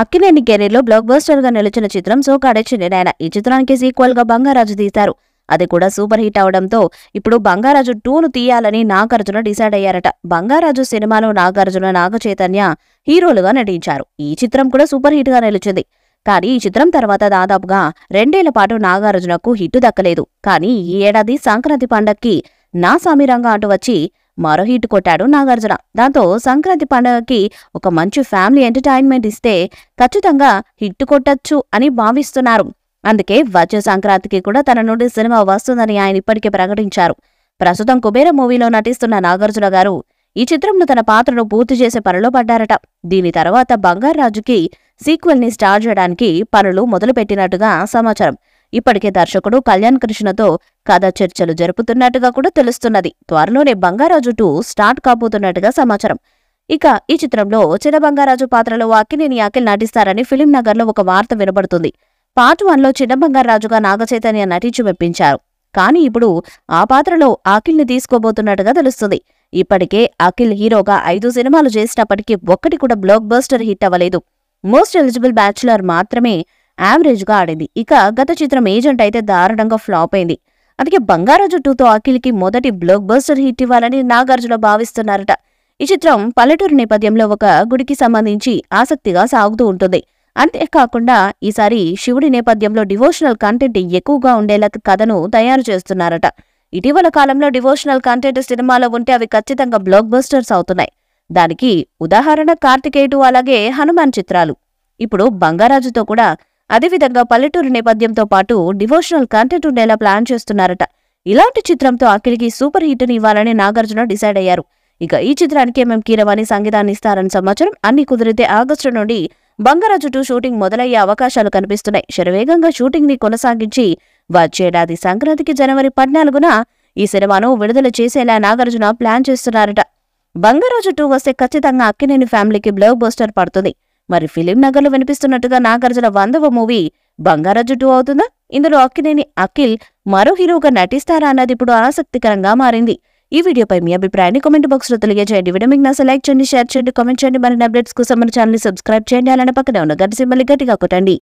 Akkineni career లో block buster గా నిలిచిన చిత్రం సోకాడే చిన్నినాయన. ఈ చిత్రానికి సీక్వెల్ గా బంగారాజు తీశారు. అది కూడా సూపర్ హిట్ అవడంతో ఇప్పుడు బంగారాజు 2ను తీయాలని నాగార్జున డిసైడ్ అయ్యారట. బంగారాజు సినిమాలో నాగార్జున, నాగచైతన్య హీరోలుగా నటించారు. ఈ చిత్రం కూడా సూపర్ హిట్ గా నిలిచింది. కానీ ఈ చిత్రం తర్వాత దాదాపుగా 2 ఏళ్ల పాటు నాగార్జునకు హిట్ దక్కలేదు. కానీ ఈ ఏడాది సంక్రాంతి పండక్కి నా సామిరంగా అంటూ వచ్చి మరో హిట్ కొట్టాడు నాగార్జున. దాంతో సంక్రాంతి పండుగకి ఒక మంచి ఫ్యామిలీ ఎంటర్టైన్మెంట్ ఇస్తే ఖచ్చితంగా హిట్ కొట్టొచ్చు అని భావిస్తున్నారు. అందుకే వచ్చే సంక్రాంతికి కూడా తన నుండి సినిమా వస్తుందని ఆయన ఇప్పటికే ప్రకటించారు. ప్రస్తుతం కుబేర మూవీలో నటిస్తున్న నాగార్జున గారు ఈ చిత్రంలో తన పాత్రను పూర్తి చేసే పనిలో పడ్డారట. దీని తర్వాత బంగారాజుకి సీక్వెల్ ని స్టార్ట్ చేయడానికి పనులు మొదలుపెట్టినట్టుగా సమాచారం. ఇప్పటికే దర్శకుడు కళ్యాణ్ కృష్ణతో కథ చర్చలు జరుపుతున్నట్టుగా కూడా తెలుస్తున్నది. త్వరలోనే బంగారాజు 2 స్టార్ట్ కాబోతున్నట్టుగా సమాచారం. ఇక ఈ చిత్రంలో చిన్న బంగారాజు పాత్రలో అక్కినేని అఖిల్ నటిస్తారని ఫిలిం నగర్ లో ఒక వార్త వినబడుతుంది. పార్ట్ 1లో చిన్న బంగారాజుగా నాగచైతన్య నటించి మెప్పించారు. కానీ ఇప్పుడు ఆ పాత్రలో అఖిల్ ని తీసుకోబోతున్నట్టుగా తెలుస్తుంది. ఇప్పటికే అఖిల్ హీరోగా 5 సినిమాలు చేసినప్పటికీ ఒక్కటి కూడా బ్లాక్ బస్టర్ హిట్ అవ్వలేదు. మోస్ట్ ఎలిజిబుల్ బ్యాచులర్ మాత్రమే యావరేజ్ గా ఆడింది. ఇక గత చిత్రం ఏజెంట్ అయితే దారుణంగా ఫ్లాప్ అయింది. అందుకే బంగారాజు 2తో అఖిల్ కి మొదటి బ్లాక్ బస్టర్ హిట్ ఇవ్వాలని నాగార్జున భావిస్తున్నారట. ఈ చిత్రం పల్లెటూరు నేపథ్యంలో ఒక గుడికి సంబంధించి ఆసక్తిగా సాగుతూ ఉంటుంది. అంతేకాకుండా ఈసారి శివుడి నేపథ్యంలో డివోషనల్ కంటెంట్ ఎక్కువగా ఉండేలా కథను తయారు చేస్తున్నారట. ఇటీవల కాలంలో డివోషనల్ కంటెంట్ సినిమాలో ఉంటే అవి ఖచ్చితంగా బ్లాక్ బస్టర్స్ అవుతున్నాయి. దానికి ఉదాహరణ కార్తికేయుడు, అలాగే హనుమాన్ చిత్రాలు. ఇప్పుడు బంగారాజుతో కూడా అదేవిధంగా పల్లెటూరు నేపథ్యంతో పాటు డివోషనల్ కంటెంట్ ఉండేలా ప్లాన్ చేస్తున్నారట. ఇలాంటి చిత్రంతో అఖిల్కి సూపర్ హిట్ ని ఇవ్వాలని నాగార్జున డిసైడ్ అయ్యారు. ఇక ఈ చిత్రానికి ఎంఎం కీరవాణి సంగీతాన్ని ఇస్తారని సమాచారం. అన్ని కుదిరితే ఆగస్టు నుండి బంగారాజు 2 షూటింగ్ మొదలయ్యే అవకాశాలు కనిపిస్తున్నాయి. శరవేగంగా షూటింగ్ ని కొనసాగించి వచ్చేడాది సంక్రాంతికి జనవరి 14న ఈ సినిమాను విడుదల చేసేలా నాగార్జున ప్లాన్ చేస్తున్నారట. బంగారాజు 2 వస్తే ఖచ్చితంగా అక్కినేని ఫ్యామిలీకి బ్లాక్ బస్టర్ పడుతుంది. మరి ఫిలిం నగర్ లో వినిపిస్తున్నట్టుగా నాగార్జున 100వ మూవీ బంగారాజు 2 అవుతుందా? ఇందులో అక్కినేని అఖిల్ మరో హీరోగా నటిస్తారా అన్నది ఇప్పుడు ఆసక్తికరంగా మారింది. ఈ వీడియోపై మీ అభిప్రాయాన్ని కామెంట్ బాక్స్ లో తెలియజేయండి. వీడియో మీకు నచ్చితే లైక్ చేయండి, షేర్ చేయండి, కామెంట్ చేయండి. మరిన్ని అప్డేట్స్ కోసం మన ఛానల్ ని సబ్స్క్రైబ్ చేయండి. అలానే పక్కనే ఉన్న గంట సింబల్ ని గట్టిగా కొట్టండి.